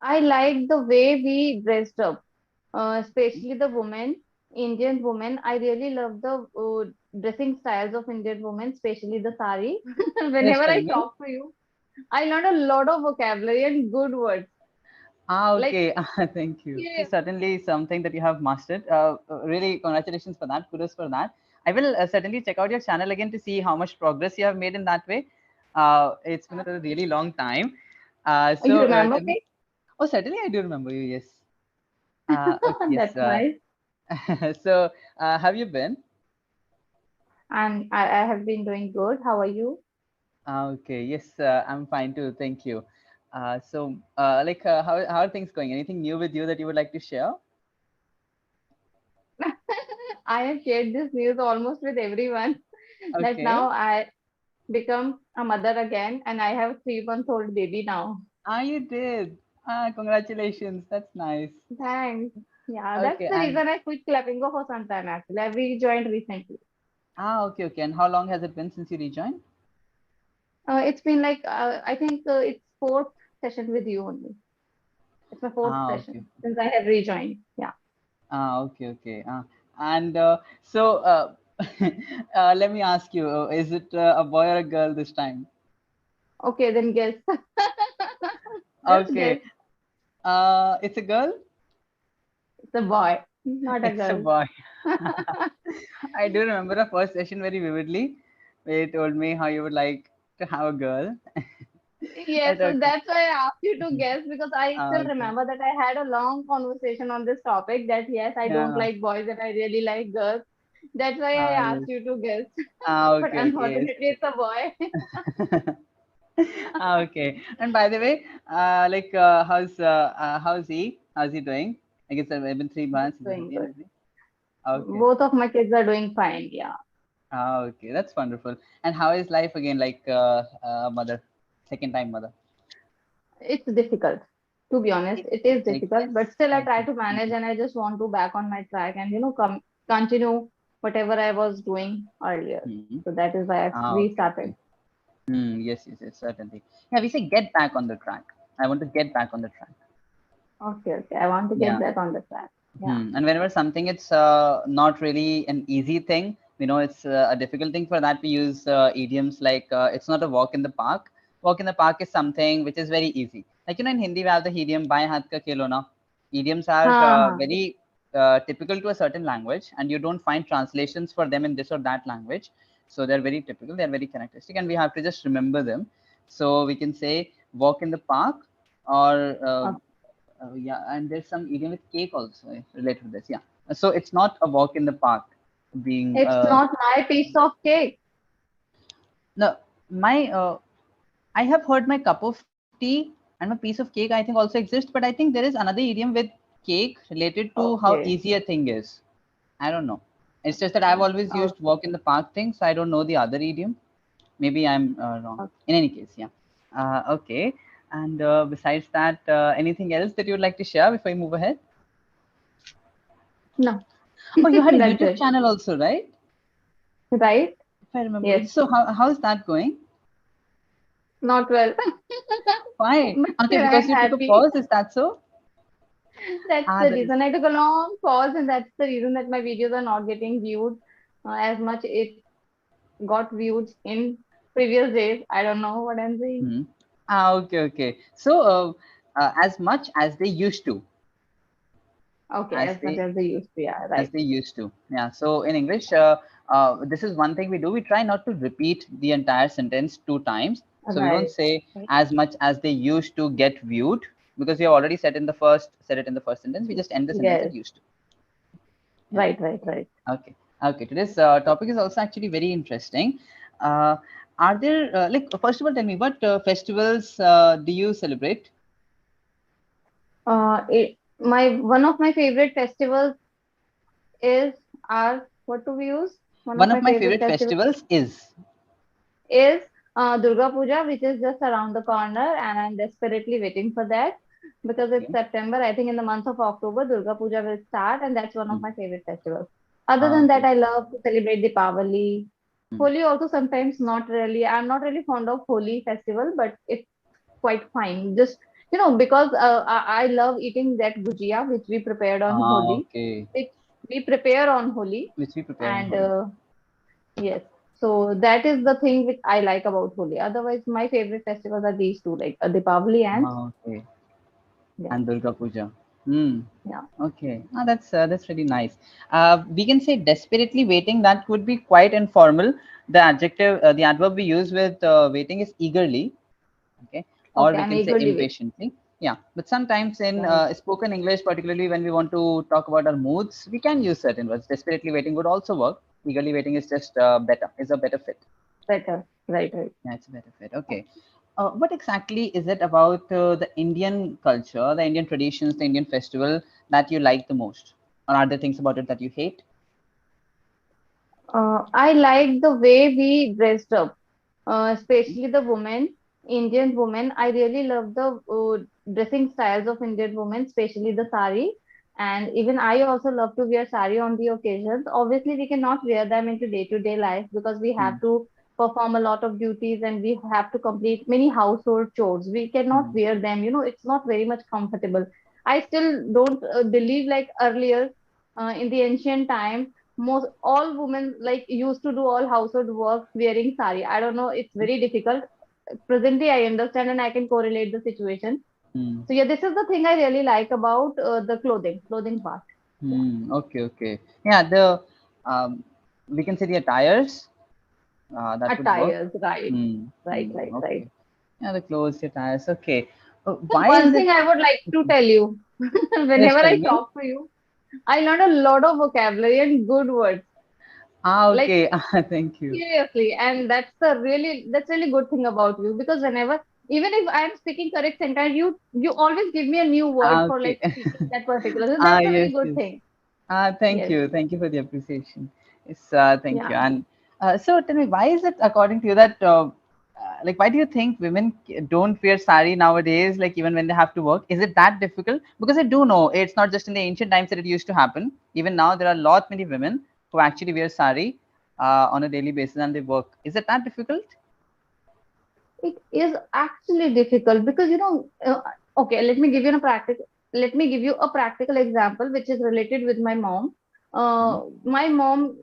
I like the way we dressed up, especially the women, Indian women. I really love the dressing styles of Indian women, especially the sari. Yes, Whenever tell I me. talk to you, I learned a lot of vocabulary and good words. Like, Okay. Thank you. yeah. It's certainly something that you have mastered. Really, congratulations for that. Kudos for that. I will certainly check out your channel again to see how much progress you have made in that way. It's been a really long time. You remember Tell me. me? Oh, certainly I do remember you. Yes. Okay. Yes. That's nice. Have you been? And I have been doing good. How are you? Okay. Yes. I'm fine too. Thank you. How are things going? Anything new with you that you would like to share? I have shared this news almost with everyone that Okay. now I become a mother again and I have a 3 month old baby now. Ah, you did. Ah, congratulations. That's nice. Thanks. Yeah, that's Okay, the and reason I quit clappingo for some time actually. I rejoined recently. okay. And how long has it been since you rejoined? It's been like I think it's fourth session with you only. It's my fourth Ah, okay. session since I have rejoined. Yeah. Okay. And let me ask you, is it a boy or a girl this time? Okay, then guess. Just guess. Okay. It's a girl? It's a boy, not a It's a girl. boy. I do remember the first session very vividly, where you told me how you would like to have a girl. Yes, But so okay. that's why I asked you to guess because I still Okay. remember that I had a long conversation on this topic that yes, I don't Yeah. like boys and I really like girls. That's why I asked Yes. you to guess. But Okay. unfortunately, it's a boy. Okay. And by the way, how's he? How's he doing? I guess it's been 3 months. Is he Doing healthy and good. everything? Okay. Both of my kids are doing fine. Yeah. Okay. That's wonderful. And how is life again? Like mother, second time mother. It's difficult. To be honest, It, it is it difficult, is. but still I try Okay. to manage Mhm. and I just want to back on my track and continue whatever I was doing earlier. Mhm. So that is why I've Okay. restarted. Yes, certainly. Yeah, we say get back on the track. I want to get back on the track. Okay. I want to get Yeah. back on the track. Yeah. And whenever something it's not really an easy thing, it's a difficult thing. For that, we use idioms like it's not a walk in the park. Walk in the park is something which is very easy. Like in Hindi, we have the idiom "baएं हाथ का खिलौना." Idioms are हाँ very typical to a certain language, and you don't find translations for them in this or that language. So they're very typical. They're very characteristic, and we have to just remember them. So we can say "walk in the park" or हाँ. yeah, and there's some idiom with cake also related to this. Yeah, so it's not a walk in the park. Being It's not my piece of cake. no, my I have heard my cup of tea and my piece of cake. I think also exists, but I think there is another idiom with cake related to how Okay. easy a thing is. I don't know. It's just that I've always Oh, used walk in the park thing, so I don't know the other idiom. Maybe I'm wrong. okay. In any case, yeah. Okay. And besides that, anything else that you would like to share before we move ahead? No, Oh, you had a that's YouTube it. channel also, right? Right? If I remember Yes. it. So how's that going? Not well. Why? But Okay, still, I'm because you took a happy. pause. Is that so? That's Ah, the that is. reason. I took a long pause, and that's the reason that my videos are not getting viewed as much it got viewed in previous days. I don't know what I'm saying. Hmm. Okay. So as much as they used to, Okay, as as much they as they used to. Yeah, as right. they used to. Yeah. So in English, this is one thing we do. We try not to repeat the entire sentence two times. So we won't Right. say Right. as much as they used to get viewed because we have already said it in the first sentence. We just end the sentence at Yes. used to. Yeah. Right. Okay. Today's topic is also actually very interesting. Uh, are there first of all, tell me what festivals do you celebrate? My one of my favorite festivals is our what do we use? One of One my of my favorite favorite festivals festivals is. is Durga Puja, which is just around the corner, and I'm desperately waiting for that because it's Okay. September. I think in the month of October, Durga Puja will start, and that's one of Mm. my favorite festivals. Other than that, Okay. I love to celebrate Deepavali. Mm. Holi also sometimes not really. I'm not really fond of Holi festival, but it's quite fine. Just because I love eating that gujia which we prepared on Holi, Okay. which we prepare on Holi, Which we prepare on and Holi. yes, so that is the thing which I like about Holi. Otherwise, my favorite festivals are these two, like Deepavali and Okay. yeah, And Durga Puja. Hmm. yeah. Okay. That's really nice. We can say desperately waiting. That would be quite informal. The adjective, the adverb we use with waiting is eagerly. Okay, or Okay, we I'm can say eagerly waiting. impatiently. Yeah, but sometimes in Right. spoken English, particularly when we want to talk about our moods, we can use certain words. Desperately waiting would also work. Eagerly waiting is just better. Is a better fit. Better. Right, right. Yeah, it's a better fit. Okay. What exactly is it about the Indian culture, the Indian traditions, the Indian festival that you like the most? Or are there things about it that you hate? I like the way we dressed up, especially the women, Indian women. I really love the dressing styles of Indian women, especially the sari. And even I also love to wear sari on the occasions. Obviously, we cannot wear them into day-to-day life because we have Mm, to perform a lot of duties and we have to complete many household chores. We cannot mm, wear them. It's not very much comfortable. I still don't believe like earlier in the ancient time most all women like used to do all household work wearing sari. I don't know, it's very difficult. Presently I understand and I can correlate the situation. mm, So yeah, this is the thing I really like about the clothing part. Yeah, Okay, okay. Yeah, the um, we can say the attires that would work. attires, right, Hmm. right, Hmm. right, right. Okay. Yeah, the clothes, the attires. Okay. So Why one is it? thing I would like to tell you, Yes, whenever tell I me. talk to you, I learned a lot of vocabulary and good words, like Okay. Thank you. seriously, and that's really good thing about you because whenever, even if I'm speaking correct sentence, you always give me a new word for Okay. like speaking that particular. So that's a very Yes, good yes. thing. Thank Yes. you. Thank you for the appreciation. Yes, thank you. Yeah. And so tell me, why is it according to you that, like, why do you think women don't wear sari nowadays, like, even when they have to work? Is it that difficult? Because I do know it's not just in the ancient times that it used to happen. Even now, there are a lot many women who actually wear sari on a daily basis and they work. Is it that difficult? It is actually difficult because okay, let me give you a practical example which is related with my mom. Mhm. My mom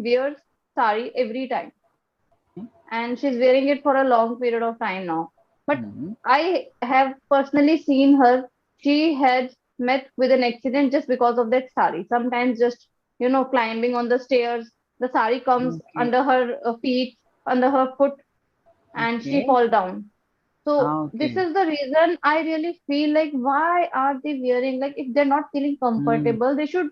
wears sari every time and she's wearing it for a long period of time now. But Mhm. I have personally seen her. She had met with an accident just because of that sari. Sometimes just climbing on the stairs, the sari comes Okay. under her feet, under her foot, and she Okay. fall down. So this Okay. is the reason I really feel like why are they wearing, like if they're not feeling Mm. comfortable, they should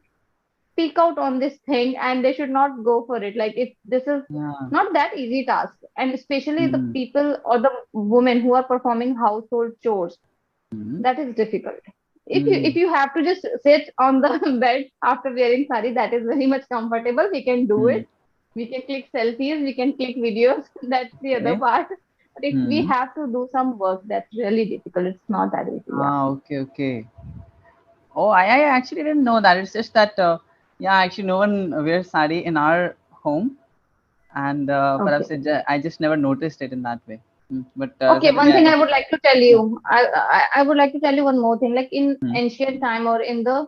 speak out on this thing and they should not go for it. Like if this is Yeah. not that easy task, and especially the Mm. people or the women who are performing household chores, Mm. that is difficult. If Mm. you have to just sit on the bed after wearing sari, that is very much comfortable. We can do Mm. it. We can click selfies, we can click videos. That's the other Okay. part. But if we Mm. have to do some work, that's really difficult. It's not that easy. Yeah. Okay, okay. Oh, I actually didn't know that. It's just that, yeah, actually, no one wears sari in our home, and perhaps Okay. I just never noticed it in that way. But Okay, certainly, one thing I I, would like to tell yeah. you, I would like to tell you one more thing. Like in Hmm. ancient time or in the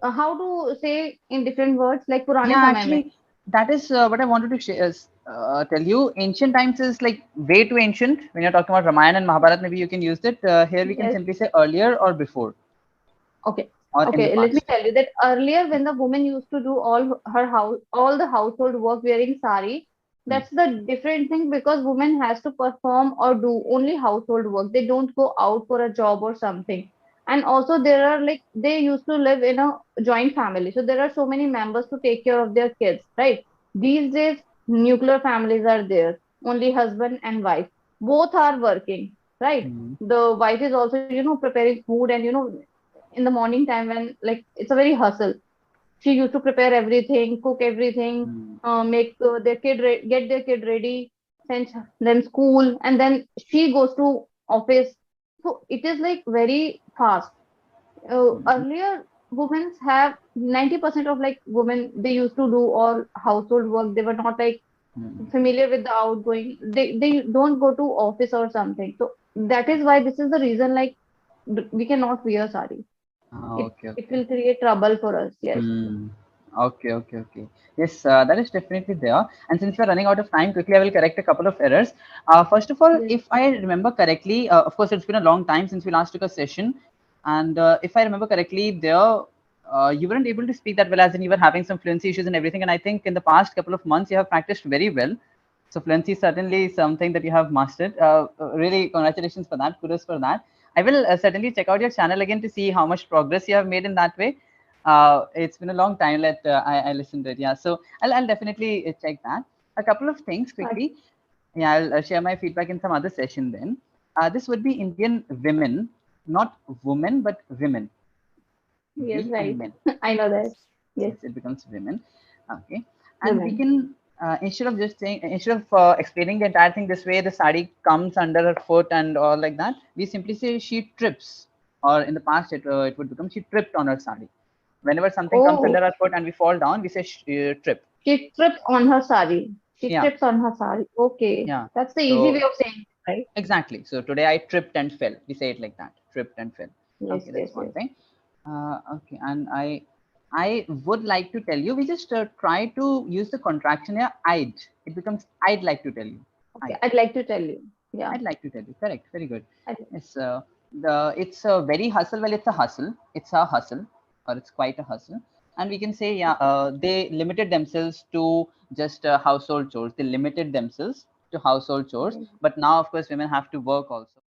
how to say in different words, like Purane Yeah, Samay mein. actually, that is what I wanted to share, tell you. Ancient times is like way too ancient. When you're talking about Ramayana and Mahabharata, maybe you can use it. Here we can Yes. simply say earlier or before Okay. or in the Okay. Let me past. tell you that earlier when the woman used to do all the household work wearing sari, Hmm. that's the different thing because woman has to perform or do only household work. They don't go out for a job or something. And also there are like they used to live in a joint family. So there are so many members to take care of their kids, right? These days nuclear families are there. Only husband and wife. Both are working, right? Hmm. The wife is also, preparing food and in the morning time when like it's a very hustle. She used to prepare everything, cook everything, Hmm. make get their kid ready, send them school, and then she goes to office. So it is like very fast. Hmm. Earlier, women have 90% of like women they used to do all household work. They were not like Hmm. familiar with the outgoing. They don't go to office or something. So That is why this is the reason, like, we cannot wear sari. It Okay, it okay. will create trouble for us. Yes. Hmm. Okay, okay, okay. Yes, that is definitely there. And since we're running out of time, quickly I will correct a couple of errors. First of all, Yes. if I remember correctly, of course, it's been a long time since we last took a session. And if I remember correctly, there you weren't able to speak that well, as in you were having some fluency issues and everything. And I think in the past couple of months, you have practiced very well. So fluency is certainly something that you have mastered. Really, congratulations for that. Kudos for that. I will certainly check out your channel again to see how much progress you have made in that way. It's been a long time that I listened to it. Yeah, so I'll definitely check that. A couple of things quickly. Yeah, I'll share my feedback in some other session then. This would be Indian women, not women, but women. Yes, We and right. men. I know that. Yes, Yes, yes, it becomes women. Okay, and we women. can instead of just saying instead of explaining the entire thing this way, the sari comes under her foot and all like that. We simply say she trips, or in the past it would become she tripped on her sari. Whenever something comes under Oh, our foot and we fall down, we say trip. she trips on her sari. She Yeah, trips on her sari. Okay. yeah. That's the easy way So of saying it, right? exactly. So today I tripped and fell. We say it like that. Tripped and fell. Yes, Okay, yes, that's one yes. thing. Okay, and I would like to tell you. We just try to use the contraction here. I'd. It becomes I'd like to tell you. Okay, I'd. I'd like to tell you. Yeah. I'd like to tell you. Correct. Very good. I, Yes. The it's a very hustle. Well, it's a hustle. It's a hustle, or it's quite a hustle. And we can say, yeah, okay. they limited themselves to just household chores. They limited themselves to household chores. Yes. But now, of course, women have to work also.